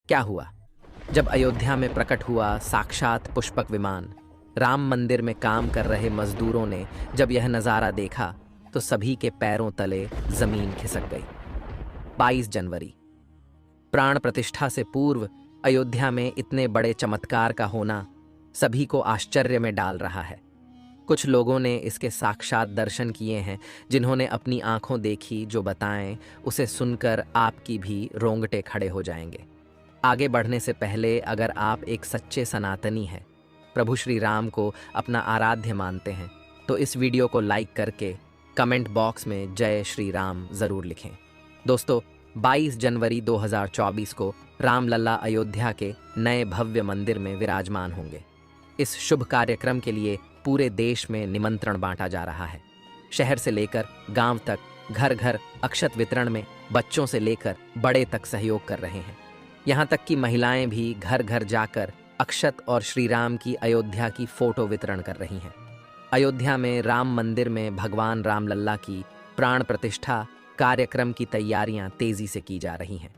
क्या हुआ? जब अयोध्या में प्रकट हुआ साक्षात पुष्पक विमान, राम मंदिर में काम कर रहे मजदूरों ने जब यह नज़ारा देखा तो सभी के पैरों तले जमीन खिसक गई। 22 जनवरी, प्राण प्रतिष्ठा से पूर्व अयोध्या में इतने बड़े चमत्कार का होना सभी को आश्चर्य में डाल रहा है। कुछ लोगों ने इसके साक्षात दर्शन किए हैं, जिन्होंने अपनी आंखों देखी जो बताएं, उसे सुनकर आपकी भी रोंगटे खड़े हो जाएंगे। आगे बढ़ने से पहले अगर आप एक सच्चे सनातनी हैं, प्रभु श्री राम को अपना आराध्य मानते हैं, तो इस वीडियो को लाइक करके कमेंट बॉक्स में जय श्री राम ज़रूर लिखें। दोस्तों, 22 जनवरी 2024 को रामलला अयोध्या के नए भव्य मंदिर में विराजमान होंगे। इस शुभ कार्यक्रम के लिए पूरे देश में निमंत्रण बांटा जा रहा है। शहर से लेकर गांव तक घर घर अक्षत वितरण में बच्चों से लेकर बड़े तक सहयोग कर रहे हैं। यहाँ तक कि महिलाएं भी घर घर जाकर अक्षत और श्री राम की अयोध्या की फोटो वितरण कर रही हैं। अयोध्या में राम मंदिर में भगवान रामलल्ला की प्राण प्रतिष्ठा कार्यक्रम की तैयारियां तेजी से की जा रही हैं।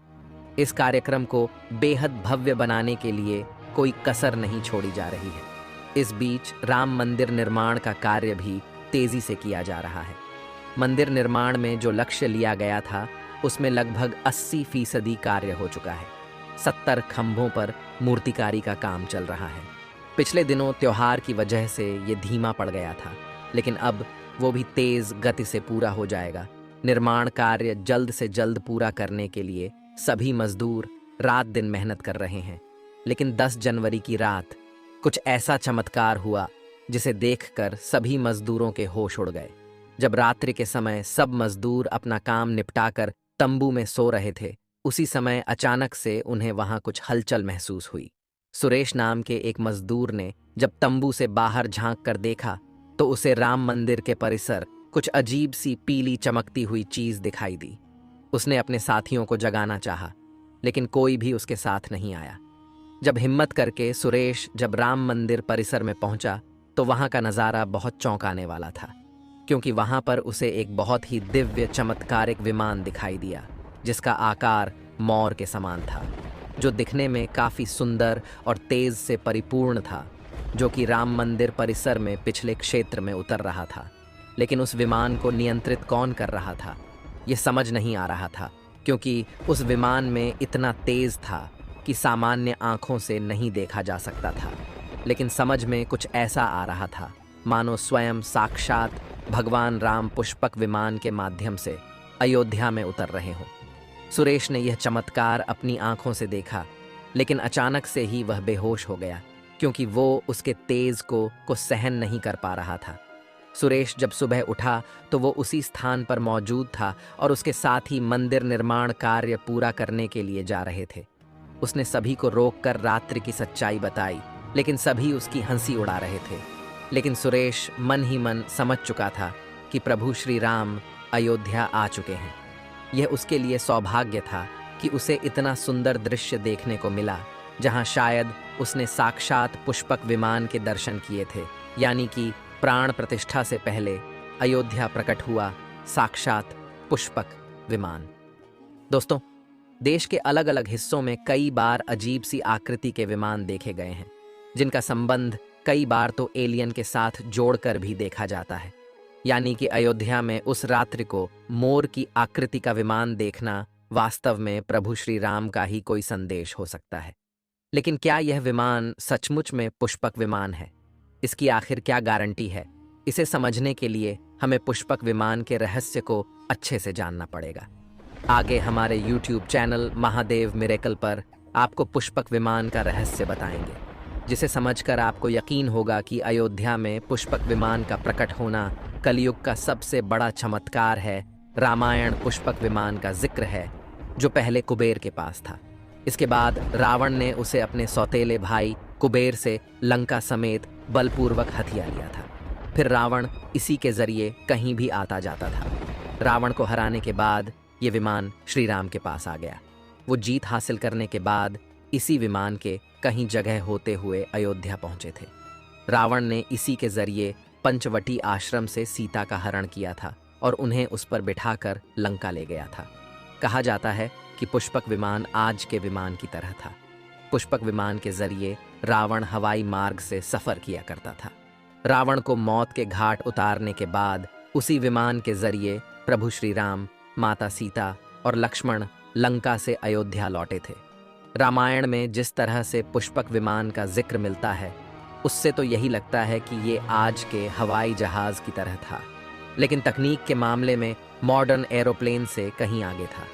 इस कार्यक्रम को बेहद भव्य बनाने के लिए कोई कसर नहीं छोड़ी जा रही है। इस बीच राम मंदिर निर्माण का कार्य भी तेजी से किया जा रहा है। मंदिर निर्माण में जो लक्ष्य लिया गया था, उसमें लगभग 80% कार्य हो चुका है। 70 खंभों पर मूर्तिकारी का काम चल रहा है। पिछले दिनों त्योहार की वजह से ये धीमा पड़ गया था, लेकिन अब वो भी तेज गति से पूरा हो जाएगा। निर्माण कार्य जल्द से जल्द पूरा करने के लिए सभी मजदूर रात दिन मेहनत कर रहे हैं। लेकिन 10 जनवरी की रात कुछ ऐसा चमत्कार हुआ जिसे देखकर सभी मजदूरों के होश उड़ गए। जब रात्रि के समय सब मजदूर अपना काम निपटाकर तंबू में सो रहे थे, उसी समय अचानक से उन्हें वहां कुछ हलचल महसूस हुई। सुरेश नाम के एक मजदूर ने जब तंबू से बाहर झांक कर देखा तो उसे राम मंदिर के परिसर कुछ अजीब सी पीली चमकती हुई चीज दिखाई दी। उसने अपने साथियों को जगाना चाहा, लेकिन कोई भी उसके साथ नहीं आया। जब हिम्मत करके सुरेश जब राम मंदिर परिसर में पहुंचा तो वहां का नज़ारा बहुत चौंकाने वाला था, क्योंकि वहां पर उसे एक बहुत ही दिव्य चमत्कारिक विमान दिखाई दिया, जिसका आकार मोर के समान था, जो दिखने में काफ़ी सुंदर और तेज से परिपूर्ण था, जो कि राम मंदिर परिसर में पिछले क्षेत्र में उतर रहा था। लेकिन उस विमान को नियंत्रित कौन कर रहा था, ये समझ नहीं आ रहा था, क्योंकि उस विमान में इतना तेज था कि सामान्य आंखों से नहीं देखा जा सकता था। लेकिन समझ में कुछ ऐसा आ रहा था मानो स्वयं साक्षात भगवान राम पुष्पक विमान के माध्यम से अयोध्या में उतर रहे हों। सुरेश ने यह चमत्कार अपनी आंखों से देखा, लेकिन अचानक से ही वह बेहोश हो गया, क्योंकि वो उसके तेज को सहन नहीं कर पा रहा था। सुरेश जब सुबह उठा तो वो उसी स्थान पर मौजूद था और उसके साथ ही मंदिर निर्माण कार्य पूरा करने के लिए जा रहे थे। उसने सभी को रोककर रात्रि की सच्चाई बताई, लेकिन सभी उसकी हंसी उड़ा रहे थे। लेकिन सुरेश मन ही मन समझ चुका था कि प्रभु श्री राम अयोध्या आ चुके हैं। यह उसके लिए सौभाग्य था कि उसे इतना सुंदर दृश्य देखने को मिला, जहां शायद उसने साक्षात पुष्पक विमान के दर्शन किए थे, यानी कि प्राण प्रतिष्ठा से पहले अयोध्या प्रकट हुआ साक्षात पुष्पक विमान। दोस्तों, देश के अलग अलग हिस्सों में कई बार अजीब सी आकृति के विमान देखे गए हैं, जिनका संबंध कई बार तो एलियन के साथ जोड़कर भी देखा जाता है। यानी कि अयोध्या में उस रात्रि को मोर की आकृति का विमान देखना वास्तव में प्रभु श्री राम का ही कोई संदेश हो सकता है। लेकिन क्या यह विमान सचमुच में पुष्पक विमान है? इसकी आखिर क्या गारंटी है? इसे समझने के लिए हमें पुष्पक विमान के रहस्य को अच्छे से जानना पड़ेगा। आगे हमारे YouTube चैनल महादेव मिरेकल पर आपको पुष्पक विमान का रहस्य बताएंगे, जिसे समझकर आपको यकीन होगा कि अयोध्या में पुष्पक विमान का प्रकट होना कलयुग का सबसे बड़ा चमत्कार है। रामायण पुष्पक विमान का जिक्र है, जो पहले कुबेर के पास था। इसके बाद रावण ने उसे अपने सौतेले भाई कुबेर से लंका समेत बलपूर्वक हथिया लिया था। फिर रावण इसी के जरिए कहीं भी आता जाता था। रावण को हराने के बाद ये विमान श्री राम के पास आ गया। वो जीत हासिल करने के बाद इसी विमान के कहीं जगह होते हुए अयोध्या पहुंचे थे। रावण ने इसी के जरिए पंचवटी आश्रम से सीता का हरण किया था और उन्हें उस पर बिठाकर लंका ले गया था। कहा जाता है कि पुष्पक विमान आज के विमान की तरह था। पुष्पक विमान के जरिए रावण हवाई मार्ग से सफर किया करता था। रावण को मौत के घाट उतारने के बाद उसी विमान के जरिए प्रभु श्री राम, माता सीता और लक्ष्मण लंका से अयोध्या लौटे थे। रामायण में जिस तरह से पुष्पक विमान का जिक्र मिलता है, उससे तो यही लगता है कि ये आज के हवाई जहाज की तरह था, लेकिन तकनीक के मामले में मॉडर्न एरोप्लेन से कहीं आगे था।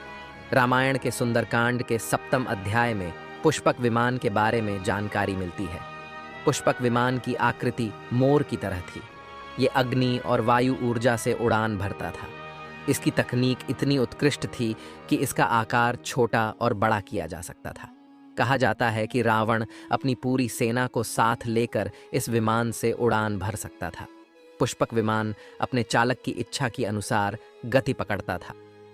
रामायण के सुंदरकांड के 7वें अध्याय में पुष्पक विमान के बारे में जानकारी मिलती है। पुष्पक विमान की आकृति मोर की तरह थी। ये अग्नि और वायु ऊर्जा से उड़ान भरता था। इसकी तकनीक इतनी उत्कृष्ट थी कि इसका आकार छोटा और बड़ा किया जा सकता था। कहा जाता है कि रावण अपनी पूरी सेना को साथ लेकर इस विमान से उड़ान भर सकता था। पुष्पक विमान अपने चालक की इच्छा के अनुसार गति पकड़ता था।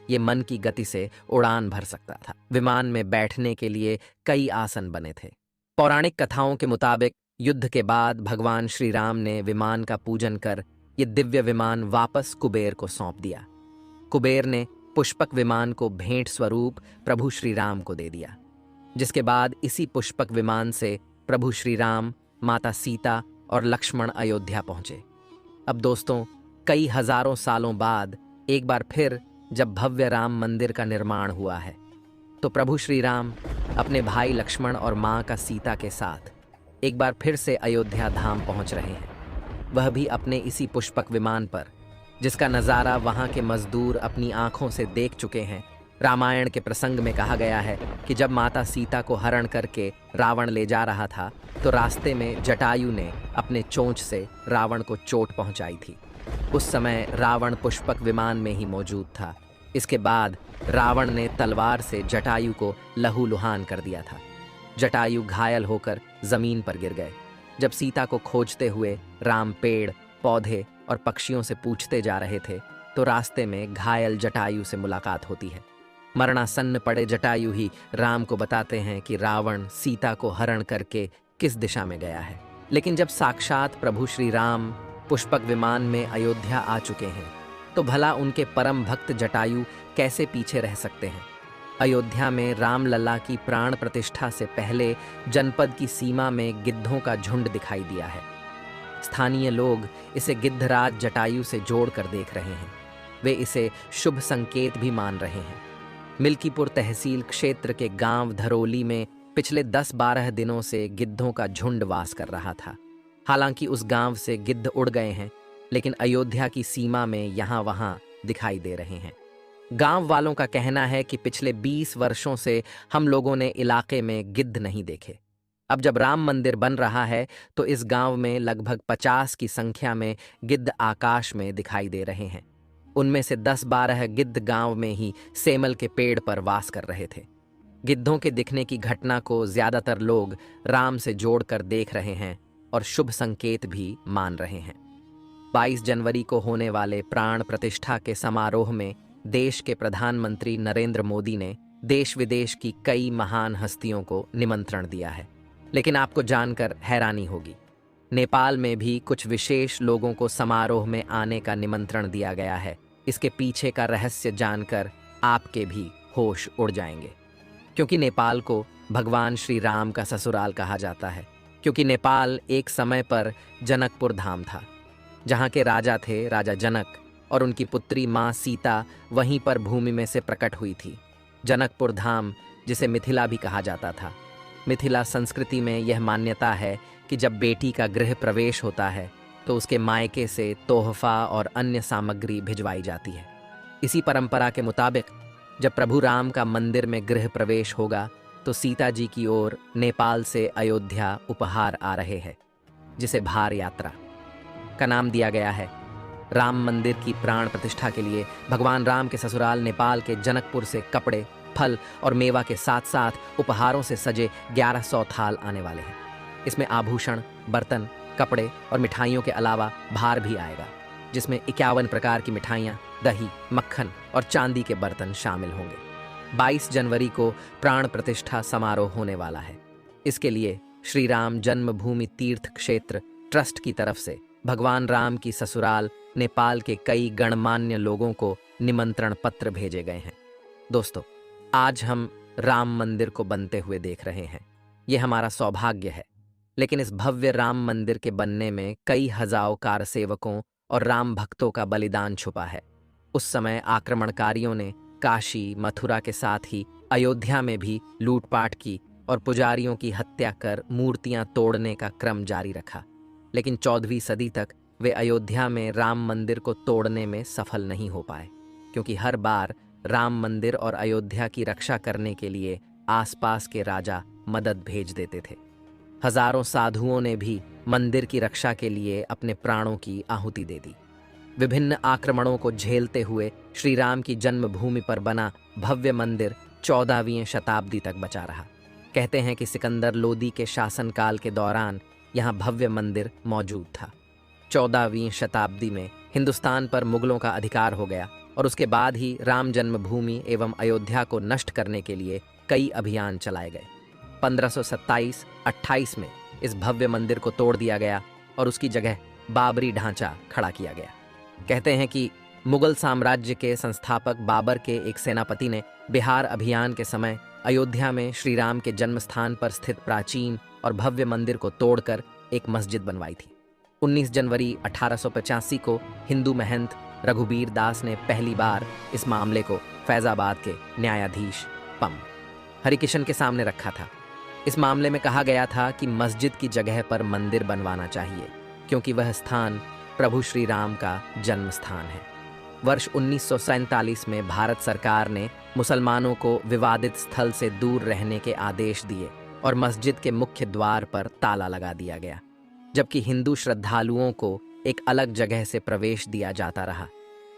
ये मन की गति से उड़ान भर सकता था। विमान में बैठने के लिए कई आसन बने थे। पौराणिक कथाओं के मुताबिक युद्ध के बाद भगवान श्री राम ने विमान का पूजन कर ये दिव्य विमान वापस कुबेर को सौंप दिया। कुबेर ने पुष्पक विमान को भेंट स्वरूप प्रभु श्री राम को दे दिया, जिसके बाद इसी पुष्पक विमान से प्रभु श्री राम, माता सीता और लक्ष्मण अयोध्या पहुंचे। अब दोस्तों, कई हजारों सालों बाद एक बार फिर जब भव्य राम मंदिर का निर्माण हुआ है, तो प्रभु श्री राम अपने भाई लक्ष्मण और मां का सीता के साथ एक बार फिर से अयोध्या धाम पहुंच रहे हैं, वह भी अपने इसी पुष्पक विमान पर, जिसका नज़ारा वहां के मजदूर अपनी आंखों से देख चुके हैं। रामायण के प्रसंग में कहा गया है कि जब माता सीता को हरण करके रावण ले जा रहा था, तो रास्ते में जटायु ने अपने चोंच से रावण को चोट पहुंचाई थी। उस समय रावण पुष्पक विमान में ही मौजूद था। इसके बाद रावण ने तलवार से जटायु को लहूलुहान कर दिया था। जटायु घायल होकर जमीन पर गिर गए। जब सीता को खोजते हुए राम पेड़, पौधे और पक्षियों से पूछते जा रहे थे, तो रास्ते में घायल जटायु से मुलाकात होती है। मरणासन्न पड़े जटायु ही राम को बताते हैं कि रावण सीता को हरण करके किस दिशा में गया है। लेकिन जब साक्षात प्रभु श्री राम पुष्पक विमान में अयोध्या आ चुके हैं, तो भला उनके परम भक्त जटायु कैसे पीछे रह सकते हैं। अयोध्या में रामलला की प्राण प्रतिष्ठा से पहले जनपद की सीमा में गिद्धों का झुंड दिखाई दिया है। स्थानीय लोग इसे गिद्धराज जटायु से जोड़कर देख रहे हैं। वे इसे शुभ संकेत भी मान रहे हैं। मिल्कीपुर तहसील क्षेत्र के गांव धरोली में पिछले 10-12 दिनों से गिद्धों का झुंड वास कर रहा था। हालांकि उस गांव से गिद्ध उड़ गए हैं, लेकिन अयोध्या की सीमा में यहाँ वहाँ दिखाई दे रहे हैं। गांव वालों का कहना है कि पिछले 20 वर्षों से हम लोगों ने इलाके में गिद्ध नहीं देखे। अब जब राम मंदिर बन रहा है, तो इस गांव में लगभग 50 की संख्या में गिद्ध आकाश में दिखाई दे रहे हैं। उनमें से 10-12 गिद्ध गांव में ही सेमल के पेड़ पर वास कर रहे थे। गिद्धों के दिखने की घटना को ज्यादातर लोग राम से जोड़कर देख रहे हैं और शुभ संकेत भी मान रहे हैं। 22 जनवरी को होने वाले प्राण प्रतिष्ठा के समारोह में देश के प्रधानमंत्री नरेंद्र मोदी ने देश विदेश की कई महान हस्तियों को निमंत्रण दिया है। लेकिन आपको जानकर हैरानी होगी, नेपाल में भी कुछ विशेष लोगों को समारोह में आने का निमंत्रण दिया गया है। इसके पीछे का रहस्य जानकर आपके भी होश उड़ जाएंगे, क्योंकि नेपाल को भगवान श्री राम का ससुराल कहा जाता है। क्योंकि नेपाल एक समय पर जनकपुर धाम था, जहाँ के राजा थे राजा जनक, और उनकी पुत्री माँ सीता वहीं पर भूमि में से प्रकट हुई थी। जनकपुर धाम, जिसे मिथिला भी कहा जाता था। मिथिला संस्कृति में यह मान्यता है कि जब बेटी का गृह प्रवेश होता है, तो उसके मायके से तोहफा और अन्य सामग्री भिजवाई जाती है। इसी परंपरा के मुताबिक जब प्रभु राम का मंदिर में गृह प्रवेश होगा, तो सीता जी की ओर नेपाल से अयोध्या उपहार आ रहे हैं, जिसे भार यात्रा का नाम दिया गया है। राम मंदिर की प्राण प्रतिष्ठा के लिए भगवान राम के ससुराल नेपाल के जनकपुर से कपड़े, फल और मेवा के साथ साथ उपहारों से सजे 1100 थाल आने वाले हैं। इसमें आभूषण, बर्तन, कपड़े और मिठाइयों के अलावा भार भी आएगा, जिसमें 51 प्रकार की मिठाइयाँ, दही, मक्खन और चांदी के बर्तन शामिल होंगे। 22 जनवरी को प्राण प्रतिष्ठा समारोह होने वाला है। इसके लिए श्री राम जन्मभूमि तीर्थ क्षेत्र ट्रस्ट की तरफ से भगवान राम की ससुराल नेपाल के कई गणमान्य लोगों को निमंत्रण पत्र भेजे गए हैं। दोस्तों, आज हम राम मंदिर को बनते हुए देख रहे हैं। ये हमारा सौभाग्य है। लेकिन इस भव्य राम मंदिर के बनने में कई हजारों कारसेवकों और राम भक्तों का बलिदान छुपा है। उस समय आक्रमणकारियों ने काशी, मथुरा के साथ ही अयोध्या में भी लूटपाट की और पुजारियों की हत्या कर मूर्तियां तोड़ने का क्रम जारी रखा। लेकिन 14वीं सदी तक वे अयोध्या में राम मंदिर को तोड़ने में सफल नहीं हो पाए, क्योंकि हर बार राम मंदिर और अयोध्या की रक्षा करने के लिए आसपास के राजा मदद भेज देते थे। हजारों साधुओं ने भी मंदिर की रक्षा के लिए अपने प्राणों की आहुति दे दी। विभिन्न आक्रमणों को झेलते हुए श्री राम की जन्मभूमि पर बना भव्य मंदिर 14वीं शताब्दी तक बचा रहा। कहते हैं कि सिकंदर लोदी के शासनकाल के दौरान यहाँ भव्य मंदिर मौजूद था। 14वीं शताब्दी में हिंदुस्तान पर मुगलों का अधिकार हो गया और उसके बाद ही राम जन्मभूमि एवं अयोध्या को नष्ट करने के लिए कई अभियान चलाए गए। 1527-28 में इस भव्य मंदिर को तोड़ दिया गया और उसकी जगह बाबरी ढांचा खड़ा किया गया। कहते हैं कि मुगल साम्राज्य के संस्थापक बाबर के एक सेनापति ने बिहार अभियान के समय अयोध्या में श्री राम के जन्म स्थान पर स्थित प्राचीन और भव्य मंदिर को तोड़कर एक मस्जिद बनवाई थी। 19 जनवरी 1885 को हिंदू महंत रघुबीर दास ने पहली बार इस मामले को फैजाबाद के न्यायाधीश पम हरिकिशन के सामने रखा था। इस मामले में कहा गया था कि मस्जिद की जगह पर मंदिर बनवाना चाहिए, क्योंकि वह स्थान प्रभु श्री राम का जन्म स्थान है। वर्ष 1947 में भारत सरकार ने मुसलमानों को विवादित स्थल से दूर रहने के आदेश दिए और मस्जिद के मुख्य द्वार पर ताला लगा दिया गया, जबकि हिंदू श्रद्धालुओं को एक अलग जगह से प्रवेश दिया जाता रहा।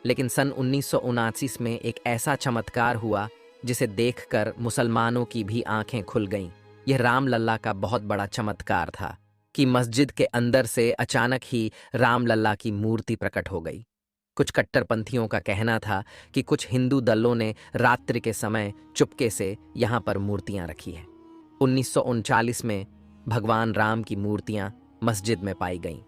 लेकिन सन 1979 में एक ऐसा चमत्कार हुआ जिसे देखकर मुसलमानों की भी आंखें खुल गईं। यह रामलला का बहुत बड़ा चमत्कार था कि मस्जिद के अंदर से अचानक ही रामलला की मूर्ति प्रकट हो गई। कुछ कट्टरपंथियों का कहना था कि कुछ हिंदू दलों ने रात्रि के समय चुपके से यहाँ पर मूर्तियां रखी हैं। 1939 में भगवान राम की मूर्तियां मस्जिद में पाई गईं।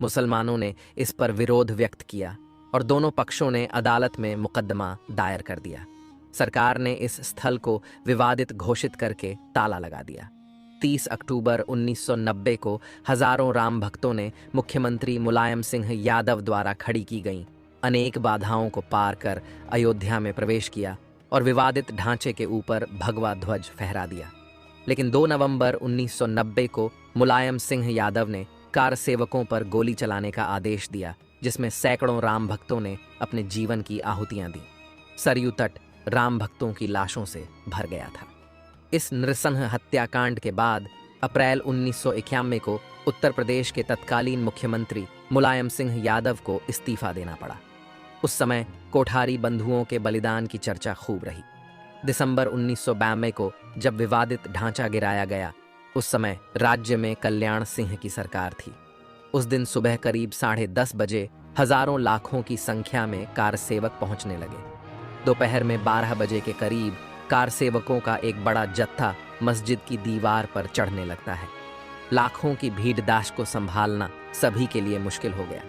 मुसलमानों ने इस पर विरोध व्यक्त किया और दोनों पक्षों ने अदालत में मुकदमा दायर कर दिया। सरकार ने इस स्थल को विवादित घोषित करके ताला लगा दिया। 30 अक्टूबर 1990 को हजारों राम भक्तों ने मुख्यमंत्री मुलायम सिंह यादव द्वारा खड़ी की गईं अनेक बाधाओं को पार कर अयोध्या में प्रवेश किया और विवादित ढांचे के ऊपर भगवा ध्वज फहरा दिया। लेकिन 2 नवंबर 1990 को मुलायम सिंह यादव ने कार सेवकों पर गोली चलाने का आदेश दिया, जिसमें सैकड़ों राम भक्तों ने अपने जीवन की आहुतियां दी। सरयू तट राम भक्तों की लाशों से भर गया था। इस नृशंस हत्याकांड के बाद अप्रैल 1991 को उत्तर प्रदेश के तत्कालीन मुख्यमंत्री मुलायम सिंह यादव को इस्तीफा देना पड़ा। उस समय कोठारी बंधुओं के बलिदान की चर्चा खूब रही। दिसंबर 1992 को जब विवादित ढांचा गिराया गया, उस समय राज्य में कल्याण सिंह की सरकार थी। उस दिन सुबह करीब 10:30 बजे हजारों लाखों की संख्या में कार सेवक पहुंचने लगे। दोपहर में 12 बजे के करीब कार सेवकों का एक बड़ा जत्था मस्जिद की दीवार पर चढ़ने लगता है। लाखों की भीड़दाश को संभालना सभी के लिए मुश्किल हो गया।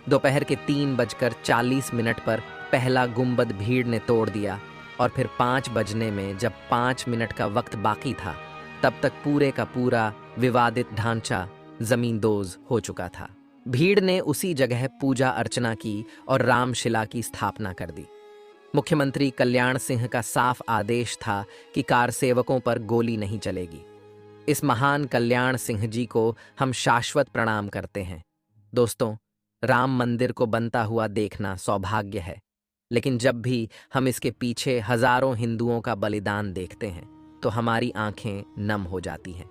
दोपहर के 3:40 पर पहला गुंबद भीड़ ने तोड़ दिया और फिर 5 बजने में जब 5 मिनट का वक्त बाकी था, तब तक पूरे का पूरा विवादित ढांचा जमींदोज हो चुका था। भीड़ ने उसी जगह पूजा अर्चना की और रामशिला की स्थापना कर दी। मुख्यमंत्री कल्याण सिंह का साफ आदेश था कि कार सेवकों पर गोली नहीं चलेगी। इस महान कल्याण सिंह जी को हम शाश्वत प्रणाम करते हैं। दोस्तों, राम मंदिर को बनता हुआ देखना सौभाग्य है, लेकिन जब भी हम इसके पीछे हजारों हिंदुओं का बलिदान देखते हैं तो हमारी आंखें नम हो जाती हैं।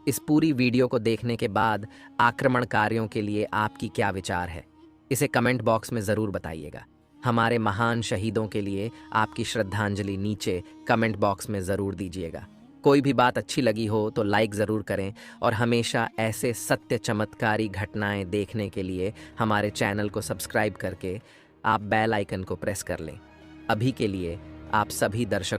इस पूरी वीडियो को देखने के बाद आक्रमणकारियों के लिए आपकी क्या विचार है, इसे कमेंट बॉक्स में ज़रूर बताइएगा। हमारे महान शहीदों के लिए आपकी श्रद्धांजलि नीचे कमेंट बॉक्स में ज़रूर दीजिएगा। कोई भी बात अच्छी लगी हो तो लाइक ज़रूर करें और हमेशा ऐसे सत्य चमत्कारी घटनाएं देखने के लिए हमारे चैनल को सब्सक्राइब करके आप बेल आइकन को प्रेस कर लें। अभी के लिए आप सभी दर्शकों